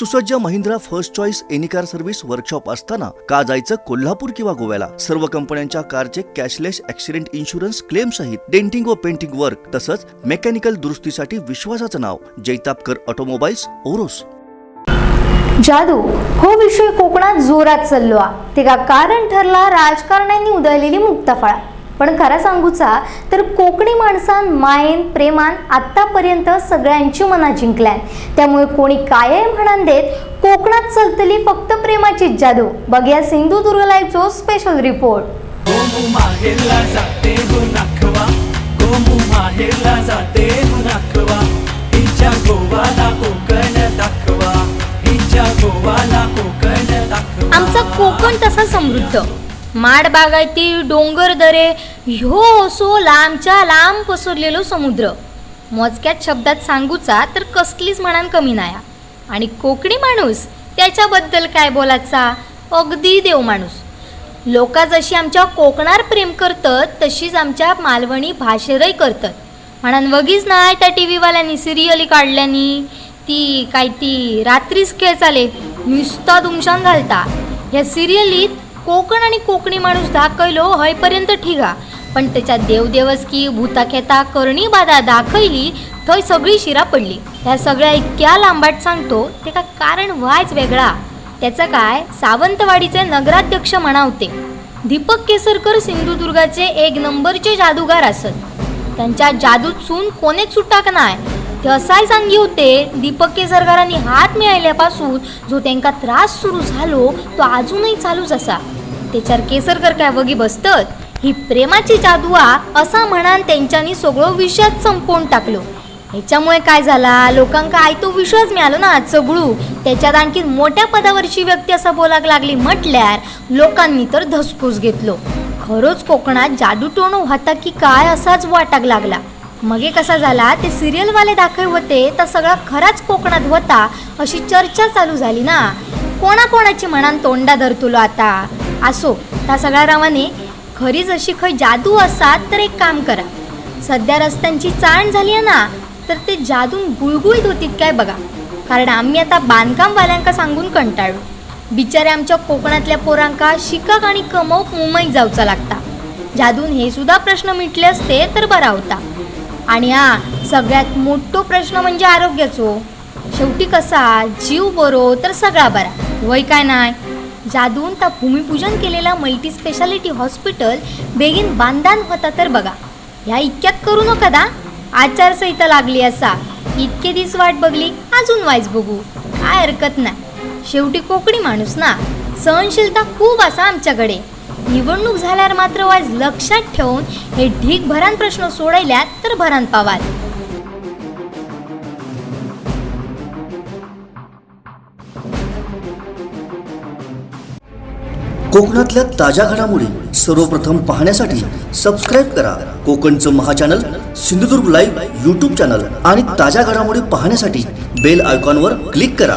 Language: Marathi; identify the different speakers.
Speaker 1: सुसज्ज Mahindra first choice any car service workshop असताना का जायचं कोल्हापूर किंवा गोव्याला? सर्व कंपन्यांच्या कारचे कॅशलेस ऍक्सिडेंट इन्शुरन्स क्लेम सहित डेंटिंग व पेंटिंग वर्क तसंच मेकॅनिकल दुरुस्तीसाठी विश्वासाचं नाव जैतापकर ऑटोमोबाईल्स ओरोस.
Speaker 2: जादू हो विषय कोकणात जोरात चाललो ते का कारण ठरला राजकारण्यांनी उधळलेली मुक्ताफळा. पण खरं सांगूचा तर कोकणी माणसान मायेन प्रेमान आतापर्यंत सगळ्यांची मना जिंकल्यान. त्यामुळे कोणी काय म्हणान देत कोकणात चलतली फक्त प्रेमाची जादू. बघूया सिंधुदुर्ग लाईव्हचो स्पेशल रिपोर्ट.
Speaker 3: गोमू माहेरला जाते हो नाखवा, गोमू माहेरला जाते हो नाखवा, हिच्या गोवाला कोकण दाखवा, हिच्या गोवाला कोकण दाखवा.
Speaker 2: आमचा कोकण तसा समृद्ध, माड बागायती, डोंगर दरे, ह्यो असो लांबच्या लांब पसरलेलो समुद्र. मोजक्यात शब्दात सांगूचा तर कसलीच म्हणान कमी नाही. आणि कोकणी माणूस त्याच्याबद्दल काय बोलायचा, अगदी देव माणूस. लोका जशी आमच्या कोकणार प्रेम करतात तशीच आमच्या मालवणी भाषेरही करतात. म्हणान वगीच नाही त्या टी व्हीवाल्यांनी सिरियली काढल्यानी ती रात्रीच खेळ चाले नुसता दुमशान घालता. ह्या सिरियलीत कोकण आणि कोकणी माणूस दाखयलो हयपर्यंत ठीक हा, पण त्याच्या देवदेवस्की भूताखेता करणी बाधा दाखयली थंय सगळी शिरा पडली. ह्या सगळ्या इतक्या लांबाट सांगतो ते का कारण व्हायच वेगळा. त्याचं काय, सावंतवाडीचे नगराध्यक्ष म्हणावते दीपक केसरकर सिंधुदुर्गाचे एक नंबरचे जादूगार असत. त्यांच्या जादूतसून कोणीच सुटाक नाही. ते असाय सांगी होते दीपक केसरकरांनी हात मिळाल्यापासून जो त्यांना त्रास सुरू झालो तो अजूनही चालूच असा. त्याच्यावर केसरकर काय वगी बसतात, ही प्रेमाची जादू असा म्हणान त्यांच्यानी सगळं विषयात संपवून टाकलो. ह्याच्यामुळे काय झाला, लोकांका आयतो विश्वास मिळालो ना सगळू. त्याच्यात आणखी मोठ्या पदावरची व्यक्ती असं बोलाक लागली म्हटल्यार लोकांनी तर धसपूस घेतलो. खरंच कोकणात जादू टोणू होता की काय असाच वाटाक लागला. मगे कसा झाला, ते सिरियलवाले दाखव होते तर सगळा खराच कोकणात होता अशी चर्चा चालू झाली ना. कोणाकोणाची म्हणान तोंडा धरतुलो आता. असो त्या सगळ्या रावाने खरीच अशी खय जादू असात तर एक काम करा, सध्या रस्त्यांची चाण झाली आहे ना तर ते जादून गुळगुळीत होतीत काय बघा. कारण आम्ही आता बांधकामवाल्यांका सांगून कंटाळलो. बिचारे आमच्या कोकणातल्या पोरांका शिकाक आणि कमवूक मुंबईत जाऊचा लागता. जादून हे सुद्धा प्रश्न मिटले असते तर बरा होता. आणि सगळ्यात मोठा प्रश्न म्हणजे आरोग्याचो. शेवटी कसा जीव बरो तर सगळा बरा वय काय नाही. जादून त्या भूमिपूजन केलेला मल्टी स्पेशालिटी हॉस्पिटल बेगीन बांधान होता तर बघा. ह्या इतक्यात करू नका दा, आचारसंहिता लागली असा. इतके दिवस वाट बघली अजून वाईच बघू, काय हरकत नाही. शेवटी कोकणी माणूस ना, सहनशीलता खूप असा आमच्याकडे. निवडणूक झाल्यावर मात्र वाज लक्षात ठेवून हे ढीक भरान प्रश्न सोडवल्यात तर भरान पावाल.
Speaker 1: कोकणातल्या ताज्या घडामोडी सर्वप्रथम पाहण्यासाठी सबस्क्राईब करा कोकणचं महाचॅनल सिंधुदुर्ग लाईव्ह यूट्यूब चॅनल आणि ताज्या घडामोडी पाहण्यासाठी बेल आयकॉनवर क्लिक करा.